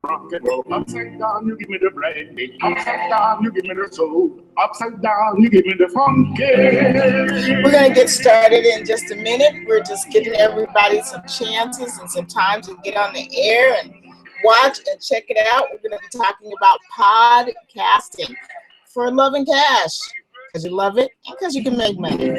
rock and roll. Upside down, you give me the bread beat. Upside down, you give me the soul. Upside down, you give me the funky. We're going to get started in just a minute. We're just giving everybody some chances and some time to get on the air and watch and check it out. We're going to be talking about podcasting for Love and Cash. Because you love it and because you can make money.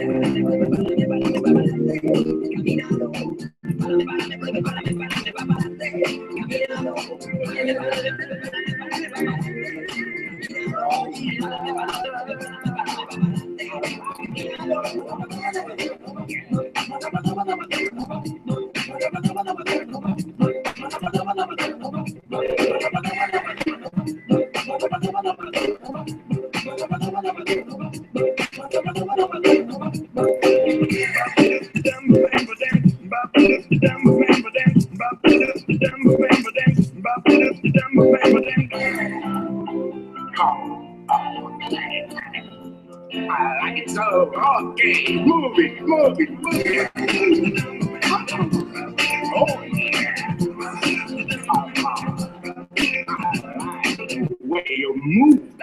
I like it so. Okay, move it. Oh, yeah. Way you move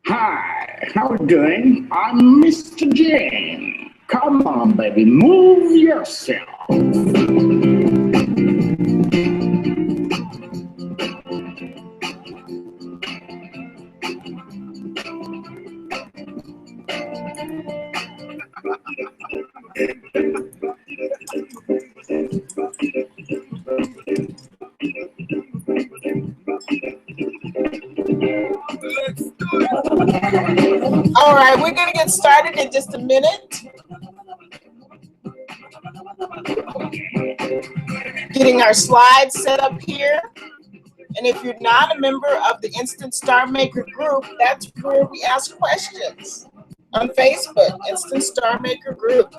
Hi, how you doing? I'm Mr. Jane. Come on, baby, move yourself. All right, we're going to get started in just a minute. Getting our slides set up here. And if you're not a member of the Instant Star Maker group, that's where we ask questions on Facebook, Instant Star Maker group.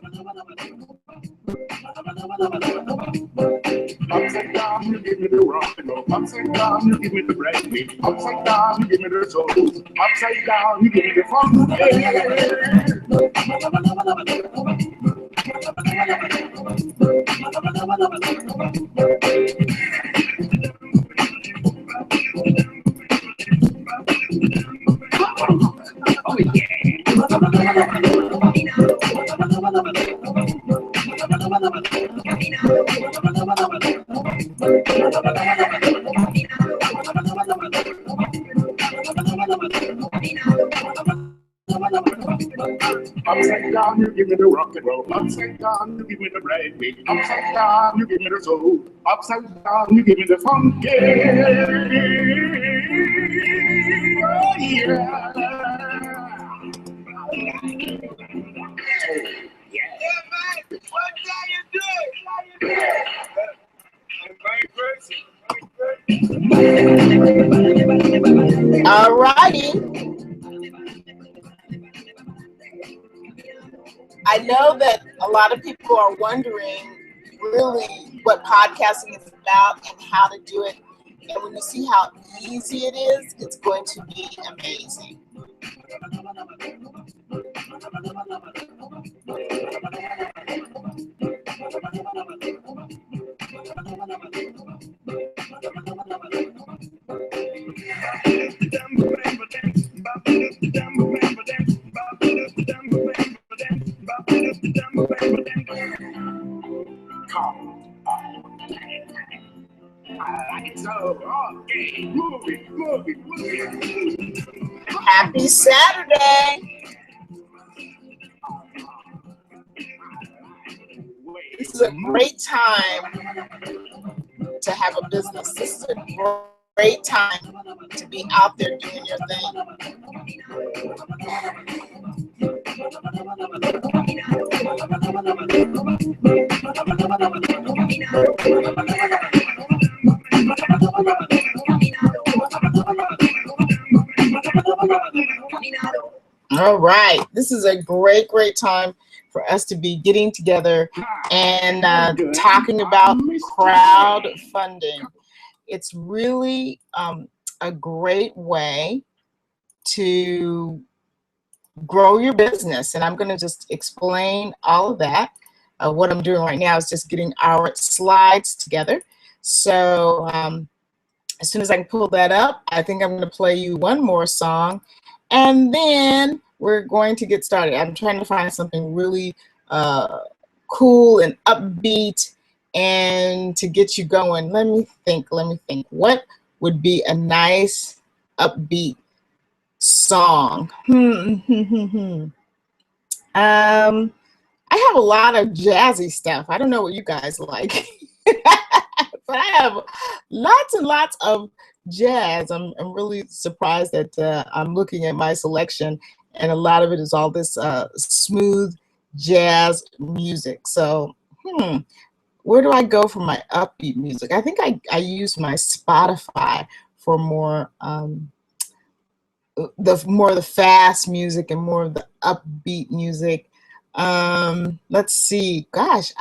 Upside down, you give me the rock and roll. Upside down, you give me the bread meat. Upside down, you give me the soul. Upside down, you give me the fun. Oh yeah. Upside down, you give me the rock and roll. Upside down, you give me the bread beat. Upside down, you give me the soul. Upside down, you give me the funky. Oh yeah. All righty. I know that a lot of people are wondering really what podcasting is about and how to do it. And when you see how easy it is, it's going to be amazing. Happy Saturday. This is a great time to have a business. This is a great time to be out there doing your thing. All right. This is a great, great time for us to be getting together and talking about crowdfunding. It's really a great way to grow your business. And I'm going to just explain all of that. What I'm doing right now is just getting our slides together. So as soon as I can pull that up, I think I'm going to play you one more song, and then we're going to get started. I'm trying to find something really cool and upbeat and to get you going. Let me think. What would be a nice upbeat song? I have a lot of jazzy stuff. I don't know what you guys like. But I have lots and lots of jazz. I'm really surprised that I'm looking at my selection, and a lot of it is all this smooth jazz music. So, where do I go for my upbeat music? I think I use my Spotify for more the fast music and more of the upbeat music. Let's see. Gosh,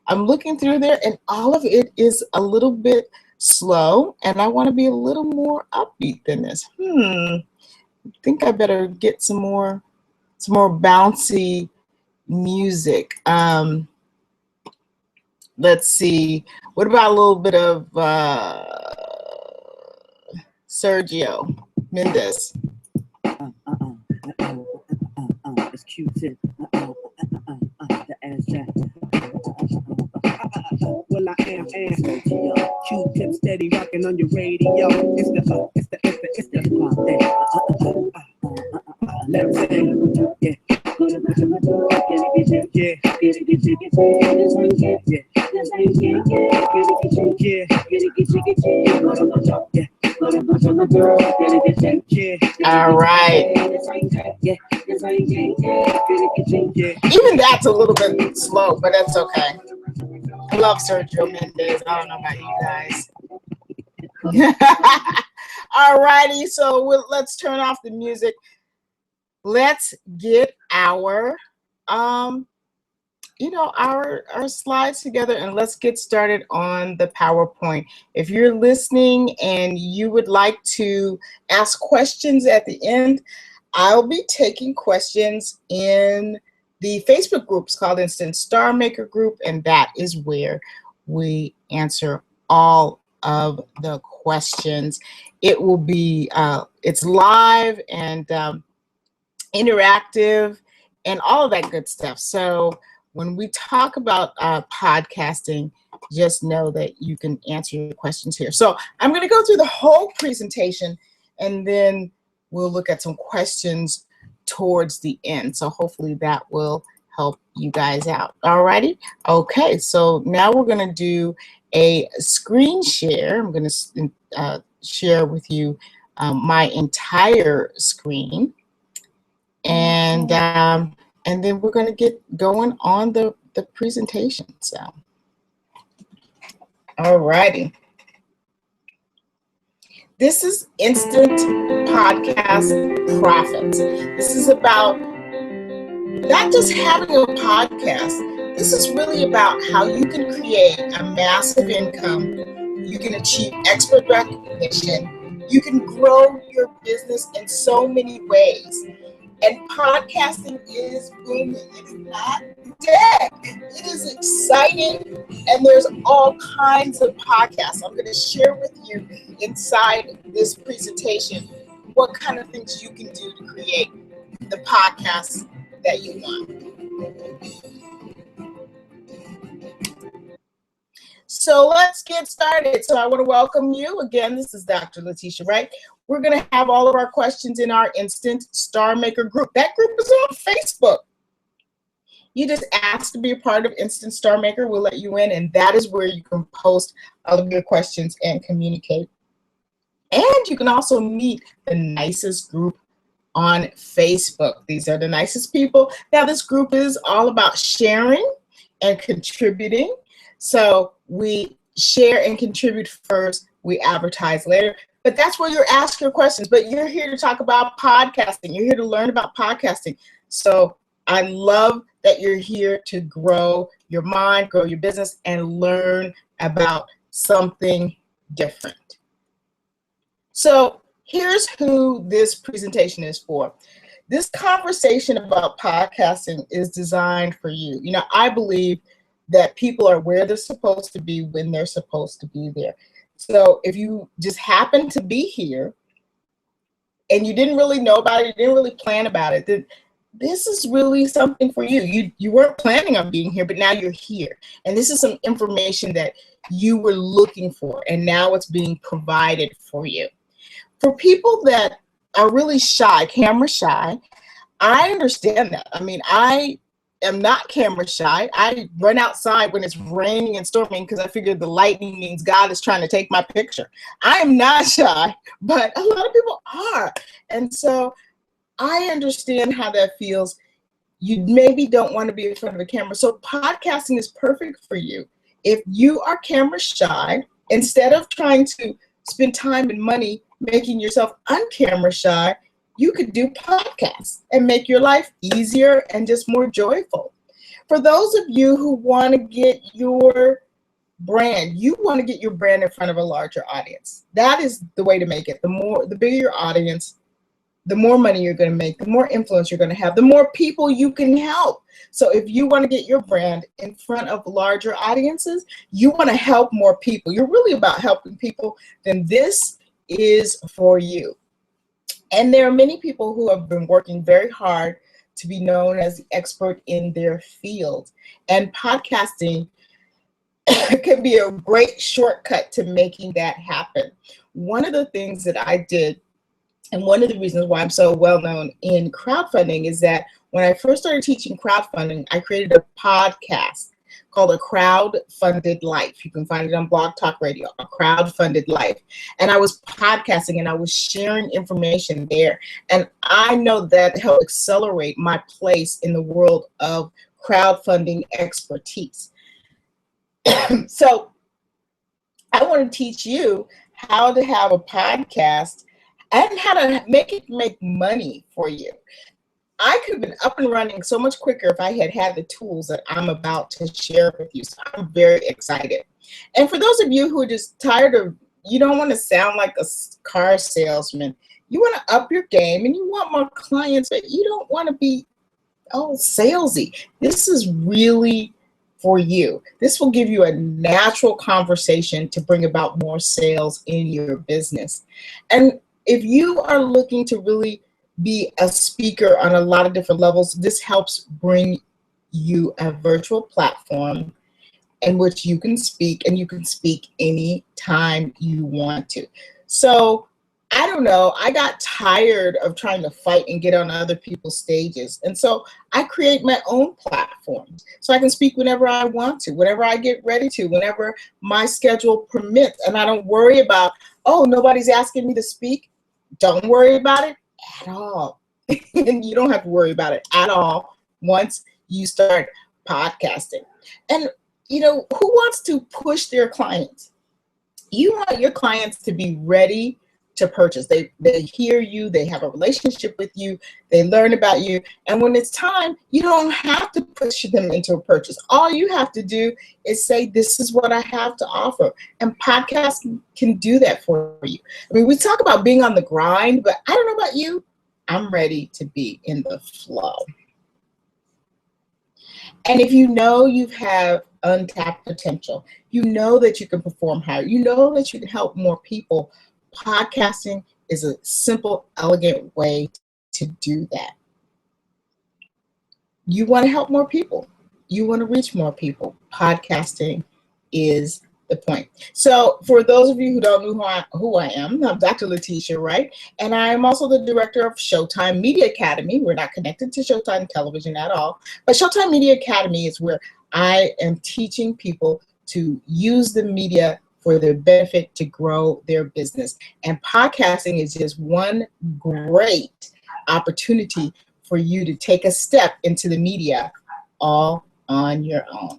I'm looking through there, and all of it is a little bit slow, and I want to be a little more upbeat than this. I think I better get some more bouncy music. Let's see. What about a little bit of Sergio Mendes? It's Q-Tip. The ass jack. Well, I am Q-Tip steady rocking on your radio. It's the let me sing. Yeah. All right. Even that's a little bit slow, but that's okay. I love Sergio Mendes. I don't know about you guys. All righty, so let's turn off the music. Let's get our our slides together, and let's get started on the PowerPoint. If you're listening and you would like to ask questions at the end, I'll be taking questions in the Facebook groups called Instant Star Maker Group, and that is where we answer all of the questions. It will be it's live and interactive and all of that good stuff. So when we talk about podcasting, just know that you can answer your questions here. So I'm going to go through the whole presentation, and then we'll look at some questions towards the end. So hopefully that will help you guys out. All righty. Okay, so now we're going to do a screen share. I'm going to share with you my entire screen. And then we're going to get going on the presentation. So, all righty. This is Instant Podcast Profits. This is about not just having a podcast. This is really about how you can create a massive income. You can achieve expert recognition. You can grow your business in so many ways. And podcasting is booming. It's not dead. It is exciting, and there's all kinds of podcasts. I'm going to share with you inside this presentation what kind of things you can do to create the podcasts that you want. So let's get started. So I want to welcome you. Again, this is Dr. Letitia Wright. We're going to have all of our questions in our Instant Star Maker group. That group is on Facebook. You just ask to be a part of Instant Star Maker. We'll let you in, and that is where you can post all of your questions and communicate. And you can also meet the nicest group on Facebook. These are the nicest people. Now, this group is all about sharing and contributing. So we share and contribute first. We advertise later. But that's where you're asking your questions. But you're here to talk about podcasting. You're here to learn about podcasting. So I love that you're here to grow your mind, grow your business, and learn about something different. So here's who this presentation is for. This conversation about podcasting is designed for you. You know, I believe that people are where they're supposed to be when they're supposed to be there. So if you just happen to be here and you didn't really know about it, you didn't really plan about it, then this is really something for you. You weren't planning on being here, but now you're here. And this is some information that you were looking for, and now it's being provided for you. For people that are really shy, camera shy, I understand that. I mean, I am not camera shy. I run outside when it's raining and storming because I figure the lightning means God is trying to take my picture. I am not shy, but a lot of people are. And so I understand how that feels. You maybe don't want to be in front of a camera. So podcasting is perfect for you. If you are camera shy, instead of trying to spend time and money making yourself un-camera shy, you could do podcasts and make your life easier and just more joyful. For those of you who want to get your brand, you want to get your brand in front of a larger audience. That is the way to make it. The bigger your audience, the more money you're going to make, the more influence you're going to have, the more people you can help. So if you want to get your brand in front of larger audiences, you want to help more people, you're really about helping people, then this is for you. And there are many people who have been working very hard to be known as the expert in their field. And podcasting can be a great shortcut to making that happen. One of the things that I did, and one of the reasons why I'm so well known in crowdfunding, is that when I first started teaching crowdfunding, I created a podcast called A Crowd-Funded Life. You can find it on Blog Talk Radio, A Crowd-Funded Life. And I was podcasting and I was sharing information there. And I know that helped accelerate my place in the world of crowdfunding expertise. So I want to teach you how to have a podcast and how to make it make money for you. I could have been up and running so much quicker if I had had the tools that I'm about to share with you. So I'm very excited. And for those of you who are just tired of, you don't want to sound like a car salesman, you want to up your game and you want more clients, but you don't want to be all salesy. This is really for you. This will give you a natural conversation to bring about more sales in your business. And if you are looking to really be a speaker on a lot of different levels, this helps bring you a virtual platform in which you can speak, and you can speak anytime you want to. So I don't know, I got tired of trying to fight and get on other people's stages. And so I create my own platforms so I can speak whenever I want to, whenever I get ready to, whenever my schedule permits. And I don't worry about, oh, nobody's asking me to speak. Don't worry about it at all. And you don't have to worry about it at all once you start podcasting. And you know, who wants to push their clients? You want your clients to be ready to purchase. They hear you, they have a relationship with you, they learn about you, and when it's time, you don't have to push them into a purchase. All you have to do is say, this is what I have to offer. And podcasts can do that for you. I mean, we talk about being on the grind, but I don't know about you, I'm ready to be in the flow. And if you know you have untapped potential, you know that you can perform higher, you know that you can help more people, podcasting is a simple, elegant way to do that. You want to help more people. You want to reach more people. Podcasting is the point. So for those of you who don't know who I am, I'm Dr. Letitia Wright, and I am also the director of Showtime Media Academy. We're not connected to Showtime Television at all, but Showtime Media Academy is where I am teaching people to use the media for their benefit to grow their business. And podcasting is just one great opportunity for you to take a step into the media all on your own.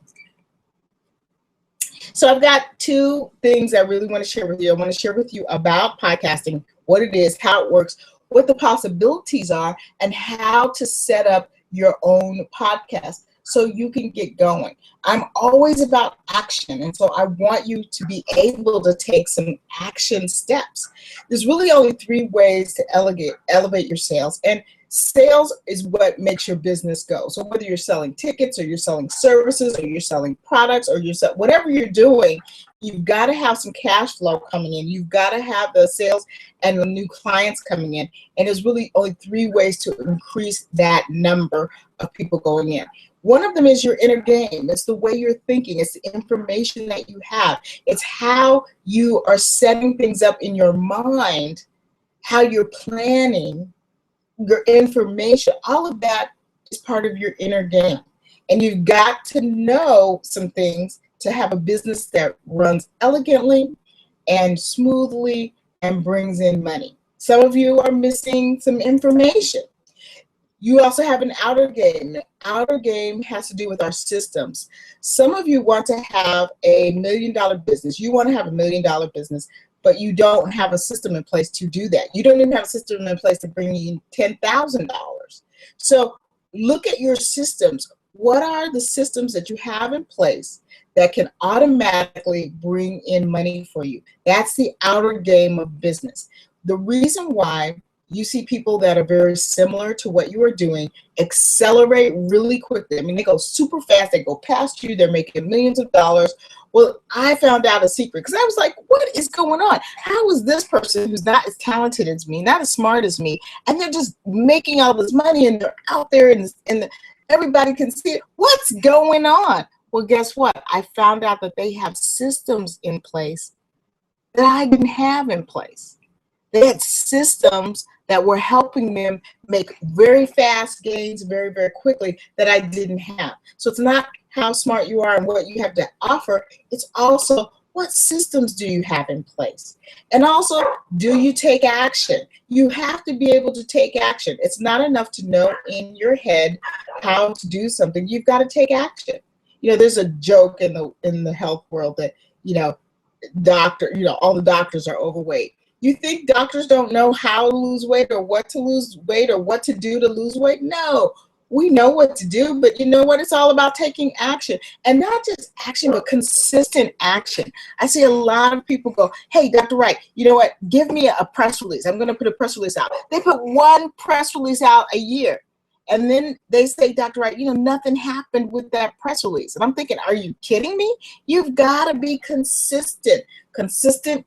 So I've got two things I really want to share with you. I want to share with you about podcasting, what it is, how it works, what the possibilities are, and how to set up your own podcast so you can get going. I'm always about action, and so I want you to be able to take some action steps. There's really only 3 ways to elevate your sales, and sales is what makes your business go. So whether you're selling tickets or you're selling services or you're selling products or whatever you're doing, you've got to have some cash flow coming in. You've got to have the sales and the new clients coming in. And there's really only 3 ways to increase that number of people going in. One of them is your inner game. It's the way you're thinking. It's the information that you have. It's how you are setting things up in your mind, how you're planning your information. All of that is part of your inner game. And you've got to know some things to have a business that runs elegantly and smoothly and brings in money. Some of you are missing some information. You also have an outer game. The outer game has to do with our systems. Some of you want to have a $1 million business. You want to have a $1 million business, but you don't have a system in place to do that. You don't even have a system in place to bring in $10,000. So look at your systems. What are the systems that you have in place that can automatically bring in money for you? That's the outer game of business. The reason why you see people that are very similar to what you are doing accelerate really quickly. I mean, they go super fast. They go past you. They're making millions of dollars. Well, I found out a secret because I was like, what is going on? How is this person who's not as talented as me, not as smart as me, and they're just making all this money and they're out there and everybody can see it? What's going on? Well, guess what? I found out that they have systems in place that I didn't have in place. They had systems that were helping them make very fast gains very, very quickly that I didn't have. So it's not how smart you are and what you have to offer. It's also what systems do you have in place? And also, do you take action? You have to be able to take action. It's not enough to know in your head how to do something. You've got to take action. You know, there's a joke in the health world that, all the doctors are overweight. You think doctors don't know how to lose weight or what to lose weight or what to do to lose weight? No, we know what to do, but you know what? It's all about taking action, and not just action, but consistent action. I see a lot of people go, hey, Dr. Wright, you know what? Give me a press release. I'm going to put a press release out. They put one press release out a year. And then they say, Dr. Wright, nothing happened with that press release. And I'm thinking, are you kidding me? You've got to be consistent. Consistent.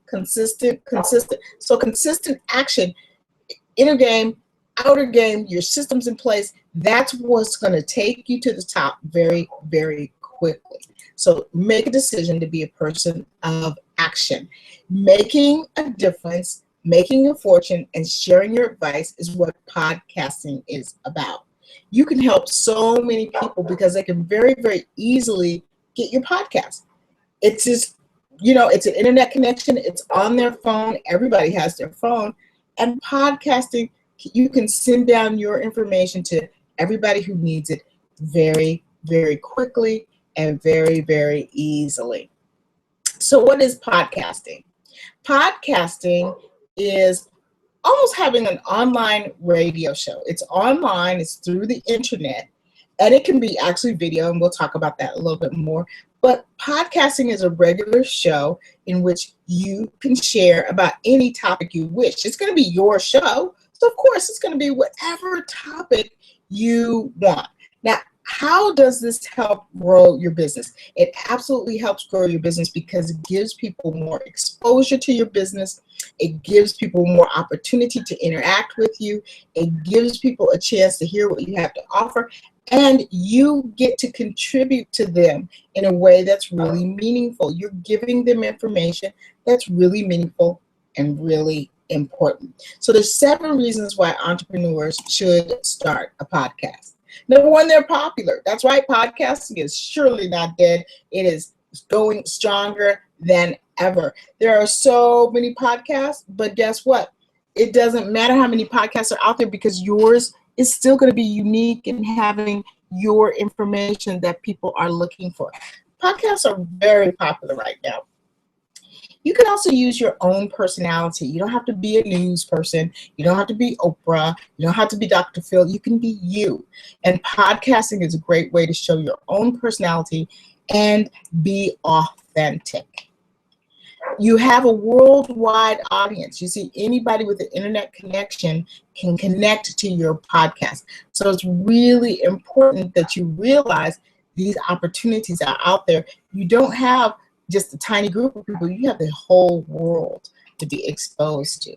So consistent action, inner game, outer game, your systems in place, that's what's going to take you to the top very, very quickly. So make a decision to be a person of action. Making a difference, making a fortune, and sharing your advice is what podcasting is about. You can help so many people because they can very, very easily get your podcast. It's just, it's an internet connection. It's on their phone. Everybody has their phone. And podcasting, you can send down your information to everybody who needs it very, very quickly and very, very easily. So what is podcasting? Podcasting is almost having an online radio show. It's online, it's through the internet, and it can be actually video, and we'll talk about that a little bit more. But podcasting is a regular show in which you can share about any topic you wish. It's going to be your show, so of course it's going to be whatever topic you want. Now, how does this help grow your business? It absolutely helps grow your business because it gives people more exposure to your business. It gives people more opportunity to interact with you. It gives people a chance to hear what you have to offer. And you get to contribute to them in a way that's really meaningful. You're giving them information that's really meaningful and really important. So there's 7 reasons why entrepreneurs should start a podcast. Number 1, they're popular. That's right. Podcasting is surely not dead. It is going stronger than ever. There are so many podcasts, but guess what? It doesn't matter how many podcasts are out there because yours is still going to be unique in having your information that people are looking for. Podcasts are very popular right now. You can also use your own personality. You don't have to be a news person. You don't have to be Oprah. You don't have to be Dr. Phil. You can be you. And podcasting is a great way to show your own personality and be authentic. You have a worldwide audience. You see, anybody with an internet connection can connect to your podcast. So it's really important that you realize these opportunities are out there. You don't have just a tiny group of people. You have the whole world to be exposed to.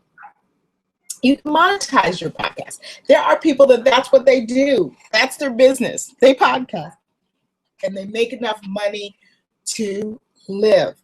You can monetize your podcast. There are people that's what they do. That's their business. They podcast. And they make enough money to live.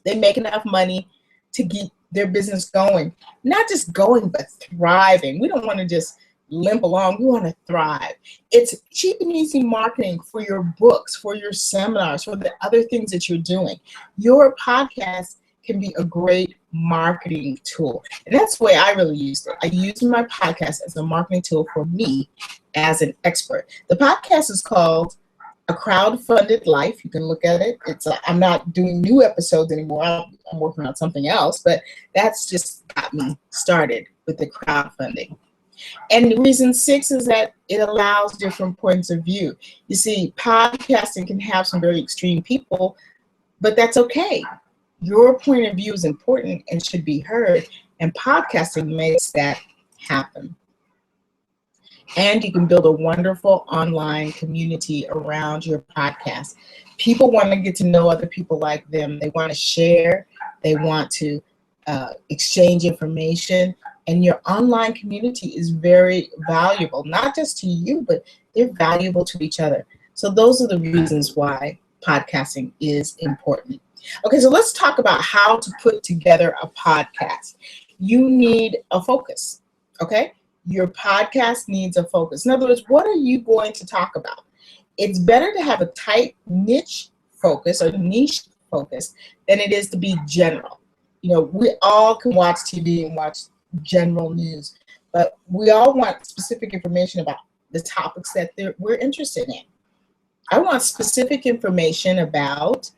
They make enough money to keep their business going. Not just going, but thriving. We don't want to just limp along. We want to thrive. It's cheap and easy marketing for your books, for your seminars, for the other things that you're doing. Your podcast can be a great marketing tool. And that's the way I really used it. I used my podcast as a marketing tool for me as an expert. The podcast is called A Crowdfunded Life. You can look at it. I'm not doing new episodes anymore. I'm working on something else, but that's just got me started with the crowdfunding. And reason 6 is that it allows different points of view. You see, podcasting can have some very extreme people, but that's okay. Your point of view is important and should be heard, and podcasting makes that happen. And you can build a wonderful online community around your podcast. People want to get to know other people like them. They want to share. They want to exchange information. And your online community is very valuable, not just to you, but they're valuable to each other. So those are the reasons why podcasting is important. Okay, so let's talk about how to put together a podcast. You need a focus, okay? Your podcast needs a focus. In other words, what are you going to talk about? It's better to have a tight niche focus or niche focus than it is to be general. You know, we all can watch TV and watch general news, but we all want specific information about the topics that we're interested in. I want specific information about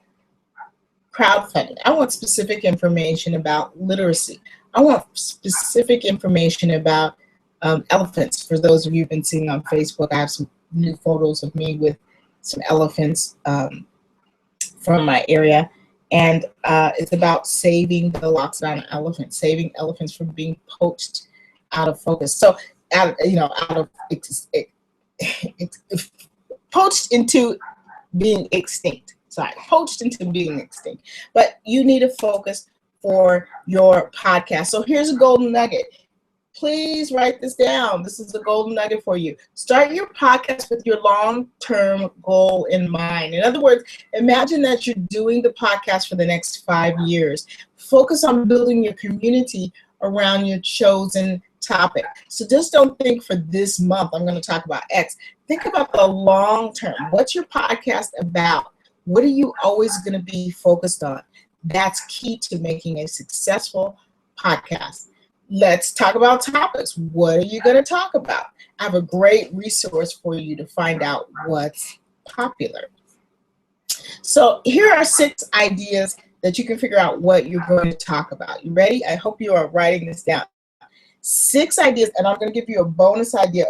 crowdfunding. I want specific information about literacy. I want specific information about elephants. For those of you who've been seeing on Facebook, I have some new photos of me with some elephants from my area. And it's about saving the Loxodon elephants, saving elephants from being poached out of focus. So, poached into being extinct. Poached into being extinct. But you need a focus for your podcast. So here's a golden nugget. Please write this down. This is a golden nugget for you. Start your podcast with your long-term goal in mind. In other words, imagine that you're doing the podcast for the next 5 years. Focus on building your community around your chosen topic. So just don't think for this month, I'm going to talk about X. Think about the long term. What's your podcast about? What are you always going to be focused on? That's key to making a successful podcast. Let's talk about topics. What are you going to talk about? I have a great resource for you to find out what's popular. So here are 6 ideas that you can figure out what you're going to talk about. You ready? I hope you are writing this down. 6 ideas, and I'm going to give you a bonus idea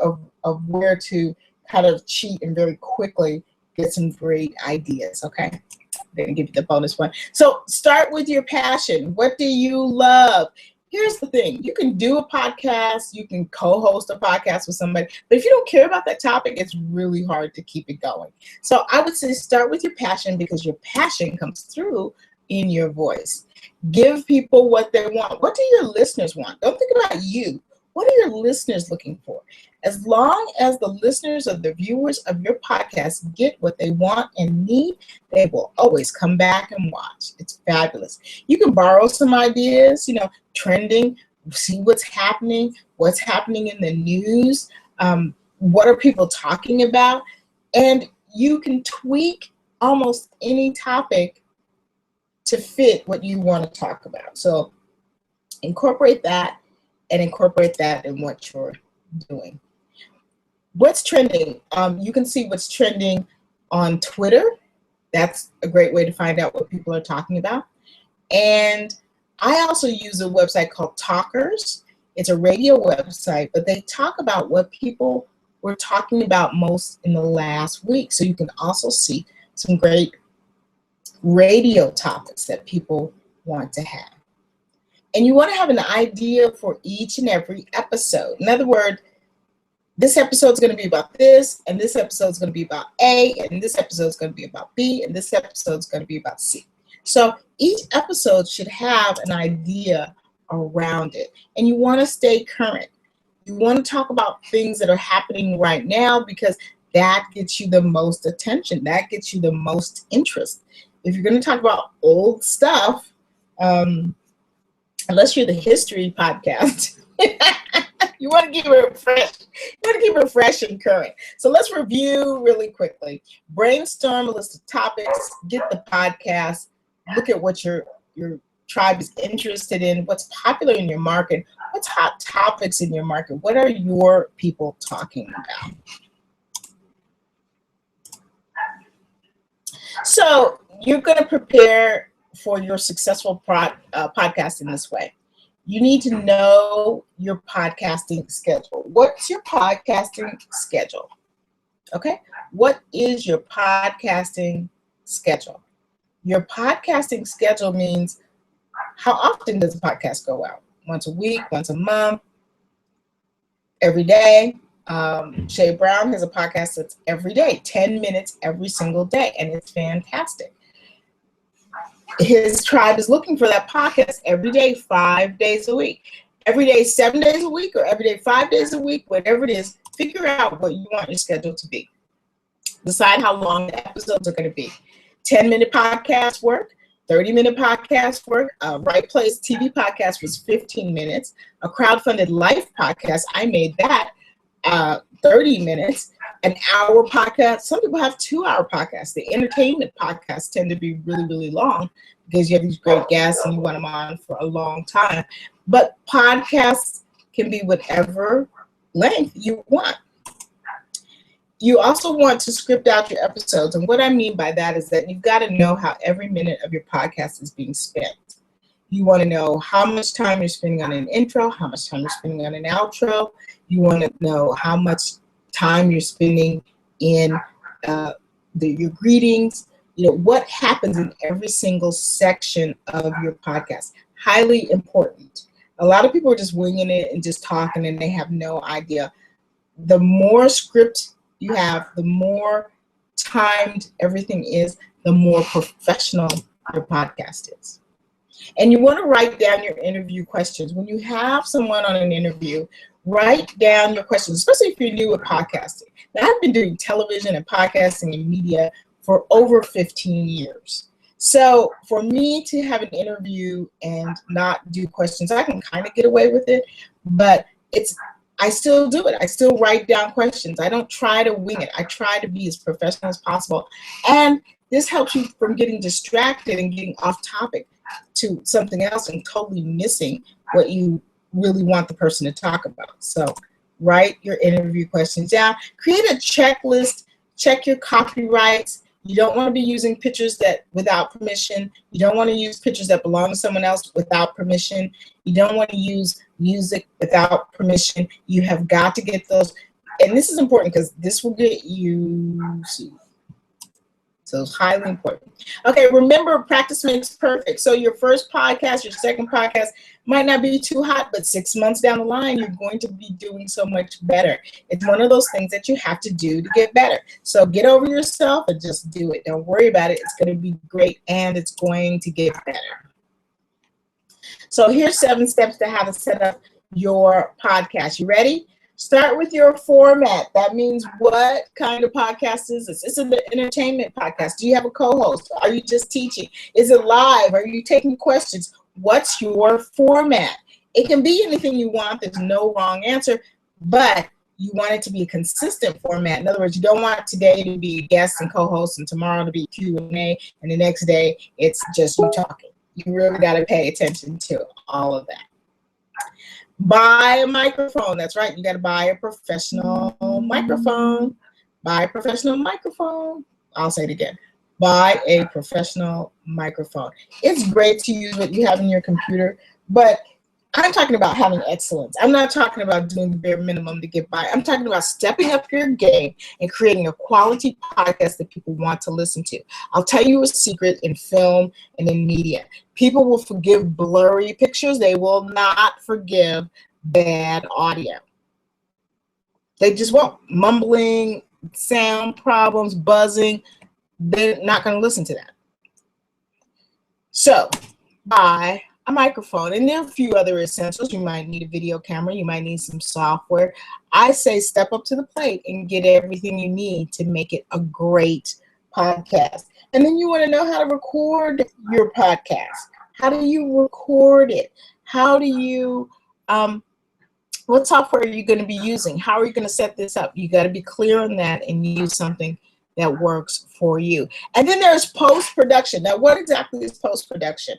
of where to kind of cheat and very quickly get some great ideas, okay? I'm going to give you the bonus one. So start with your passion. What do you love? Here's the thing. You can do a podcast. You can co-host a podcast with somebody. But if you don't care about that topic, it's really hard to keep it going. So I would say start with your passion, because your passion comes through in your voice. Give people what they want. What do your listeners want? Don't think about you. What are your listeners looking for? As long as the listeners or the viewers of your podcast get what they want and need, they will always come back and watch. It's fabulous. You can borrow some ideas, trending, see what's happening in the news, what are people talking about, and you can tweak almost any topic to fit what you want to talk about. So incorporate that and incorporate that in what you're doing. What's trending? You can see what's trending on Twitter. That's a great way to find out what people are talking about. And I also use a website called Talkers. It's a radio website, but they talk about what people were talking about most in the last week. So you can also see some great radio topics that people want to have. And you want to have an idea for each and every episode. In other words, this episode is going to be about this, and this episode is going to be about A, and this episode is going to be about B, and this episode is going to be about C. So each episode should have an idea around it. And you want to stay current. You want to talk about things that are happening right now because that gets you the most attention. That gets you the most interest. If you're going to talk about old stuff, unless you're the history podcast, you want to keep it fresh. You want to keep it fresh and current. So let's review really quickly. Brainstorm a list of topics. Get the podcast. Look at what your tribe is interested in. What's popular in your market? What's hot topics in your market? What are your people talking about? So you're going to prepare for your successful podcast in this way. You need to know your podcasting schedule. What's your podcasting schedule? Okay? What is your podcasting schedule? Your podcasting schedule means how often does a podcast go out? Once a week, once a month, every day. Shay Brown has a podcast that's every day, 10 minutes every single day, and it's fantastic. His tribe is looking for that podcast every day, 5 days a week. Every day, 7 days a week, or every day, 5 days a week, whatever it is, figure out what you want your schedule to be. Decide how long the episodes are going to be. 10-minute podcasts work, 30-minute podcasts work. Right Place TV podcast was 15 minutes. A crowdfunded life podcast, I made that 30 minutes. An hour podcast. Some people have 2-hour podcasts. The entertainment podcasts tend to be really, really long because you have these great guests and you want them on for a long time. But podcasts can be whatever length you want. You also want to script out your episodes. And what I mean by that is that you've got to know how every minute of your podcast is being spent. You want to know how much time you're spending on an intro, how much time you're spending on an outro. You want to know how much time you're spending in your greetings. You know, what happens in every single section of your podcast. Highly important. A lot of people are just winging it and just talking and they have no idea. The more script you have, the more timed everything is, the more professional your podcast is. And you want to write down your interview questions. When you have someone on an interview, write down your questions, especially if you're new at podcasting. Now, I've been doing television and podcasting and media for over 15 years. So for me to have an interview and not do questions, I can kind of get away with it, but I still do it. I still write down questions. I don't try to wing it. I try to be as professional as possible. And this helps you from getting distracted and getting off topic to something else and totally missing what you really want the person to talk about. So write your interview questions down. Create a checklist. Check your copyrights. You don't want to be using pictures that without permission. You don't want to use pictures that belong to someone else without permission. You don't want to use music without permission. You have got to get those. And this is important because this will get you sued. So it's highly important. Okay, remember, practice makes perfect. So your first podcast, your second podcast might not be too hot, but 6 months down the line, you're going to be doing so much better. It's one of those things that you have to do to get better. So get over yourself and just do it. Don't worry about it. It's going to be great and it's going to get better. So here's 7 steps to how to set up your podcast. You ready? Start with your format. That means what kind of podcast is this? It's an entertainment podcast. Do you have a co-host? Are you just teaching? Is it live? Are you taking questions? What's your format? It can be anything you want. There's no wrong answer, but you want it to be a consistent format. In other words, you don't want today to be guests and co-hosts and tomorrow to be Q&A and the next day it's just you talking. You really got to pay attention to all of that. Buy a microphone. That's right. You got to buy a professional microphone. Buy a professional microphone. I'll say it again. Buy a professional microphone. It's great to use what you have in your computer, but I'm talking about having excellence. I'm not talking about doing the bare minimum to get by. I'm talking about stepping up your game and creating a quality podcast that people want to listen to. I'll tell you a secret in film and in media. People will forgive blurry pictures. They will not forgive bad audio. They just won't. Mumbling, sound problems, buzzing, they're not going to listen to that. So, buy a microphone, and there are a few other essentials. You might need a video camera, you might need some software. I say step up to the plate and get everything you need to make it a great podcast. And then you want to know how to record your podcast. How do you record it? How do you what software are you going to be using? How are you going to set this up? You got to be clear on that and use something that works for you. And then there's post-production. Now, what exactly is post-production?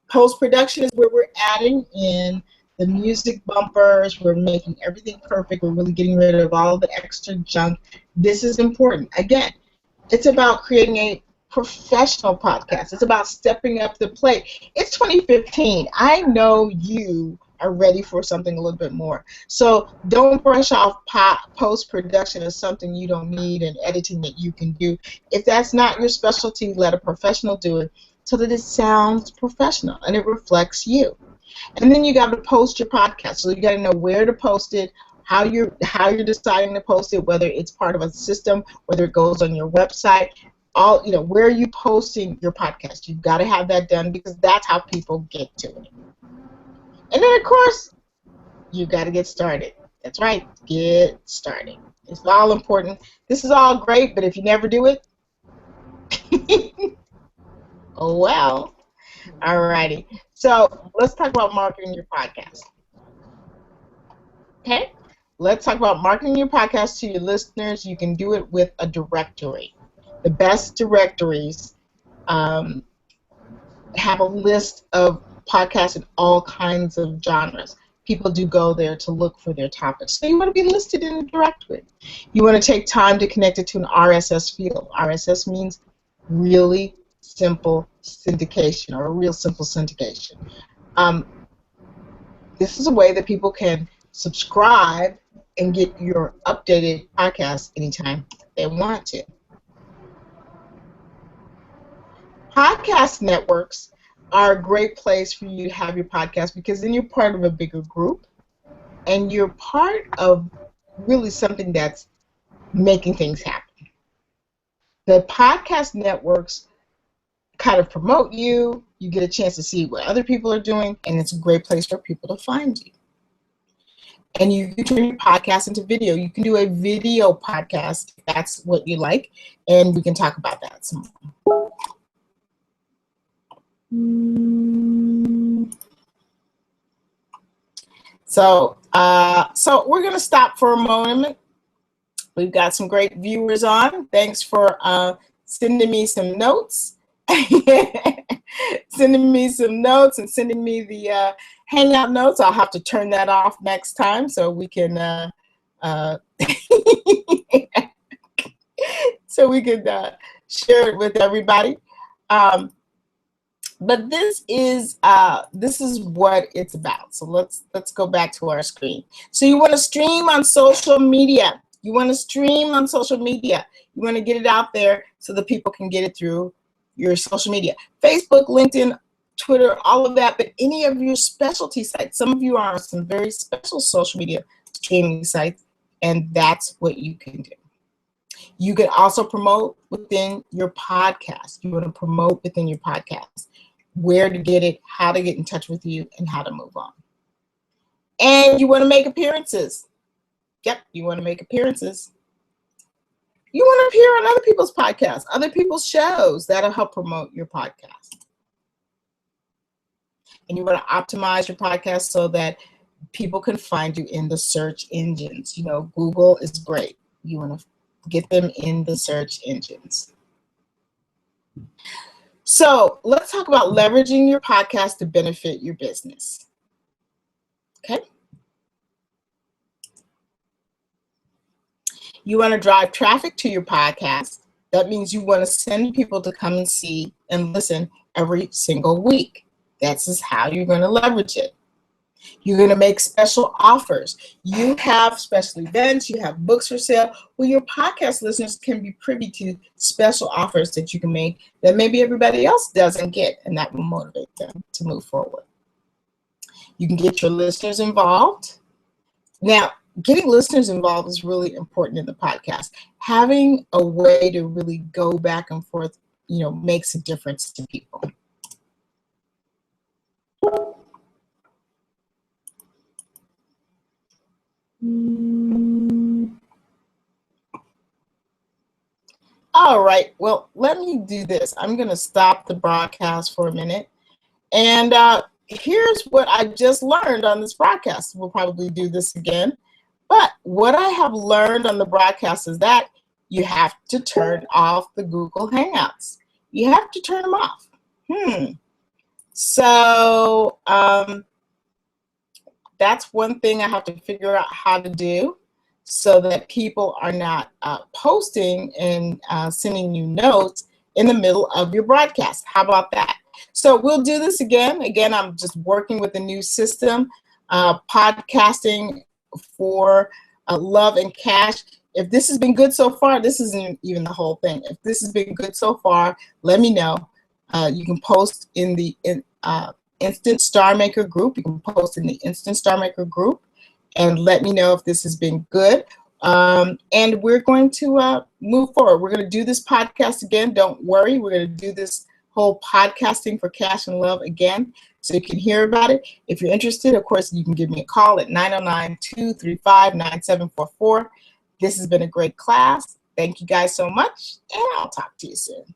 Post-production is where we're adding in the music bumpers. We're making everything perfect. We're really getting rid of all the extra junk. This is important. Again, it's about creating a professional podcast. It's about stepping up the plate. It's 2015. I know you are ready for something a little bit more. So don't brush off post-production as something you don't need and editing that you can do. If that's not your specialty, let a professional do it so that it sounds professional and it reflects you. And then you got to post your podcast. So you got to know where to post it, how you're deciding to post it, whether it's part of a system, whether it goes on your website. Where are you posting your podcast? You've got to have that done because that's how people get to it. And then, of course, you got to get started. That's right, get started. It's all important. This is all great, but if you never do it, oh well. All righty. So let's talk about marketing your podcast. Okay? Let's talk about marketing your podcast to your listeners. You can do it with a directory. The best directories have a list of podcasts in all kinds of genres. People do go there to look for their topics. So you want to be listed in a directory. You want to take time to connect it to an RSS feed. RSS means really simple syndication, or a real simple syndication. This is a way that people can subscribe and get your updated podcast anytime they want to. Podcast networks are a great place for you to have your podcast because then you're part of a bigger group and you're part of really something that's making things happen. The podcast networks kind of promote you, you get a chance to see what other people are doing, and it's a great place for people to find you. And you can turn your podcast into video. You can do a video podcast if that's what you like, and we can talk about that some more. So we're going to stop for a moment. We've got some great viewers on. Thanks for sending me some notes. Sending me some notes and sending me the Hangout notes. I'll have to turn that off next time so we can share it with everybody. But this is what it's about. So let's go back to our screen. So you want to stream on social media. You want to stream on social media. You want to get it out there so that people can get it through your social media. Facebook, LinkedIn, Twitter, all of that, but any of your specialty sites. Some of you are on some very special social media streaming sites, and that's what you can do. You can also promote within your podcast. You want to promote within your podcast, where to get it, how to get in touch with you, and how to move on. And you want to make appearances. Yep, you want to make appearances. You want to appear on other people's podcasts, other people's shows. That'll help promote your podcast. And you want to optimize your podcast so that people can find you in the search engines. You know, Google is great. You want to get them in the search engines. So let's talk about leveraging your podcast to benefit your business. Okay. You want to drive traffic to your podcast That means you want to send people to come and see and listen every single week. That's just how you're going to leverage it. You're going to make special offers. You have special events, you have books for sale. Well, your podcast listeners can be privy to special offers that you can make that maybe everybody else doesn't get, and that will motivate them to move forward. You can get your listeners involved. Now, getting listeners involved is really important in the podcast. Having a way to really go back and forth, makes a difference to people. All right, well, let me do this. I'm going to stop the broadcast for a minute. And here's what I just learned on this broadcast. We'll probably do this again. But what I have learned on the broadcast is that you have to turn off the Google Hangouts. You have to turn them off. So that's one thing I have to figure out how to do so that people are not posting and sending you notes in the middle of your broadcast. How about that? So we'll do this again. Again, I'm just working with a new system, podcasting for Love and Cash. If this has been good so far, this isn't even the whole thing. If this has been good so far, let me know. You can post in the Instant Star Maker group. You can post in the Instant Star Maker group and let me know if this has been good. And we're going to move forward. We're going to do this podcast again. Don't worry. We're going to do this whole podcasting for cash and love again so you can hear about it. If you're interested, of course, you can give me a call at 909-235-9744. This has been a great class. Thank you guys so much, and I'll talk to you soon.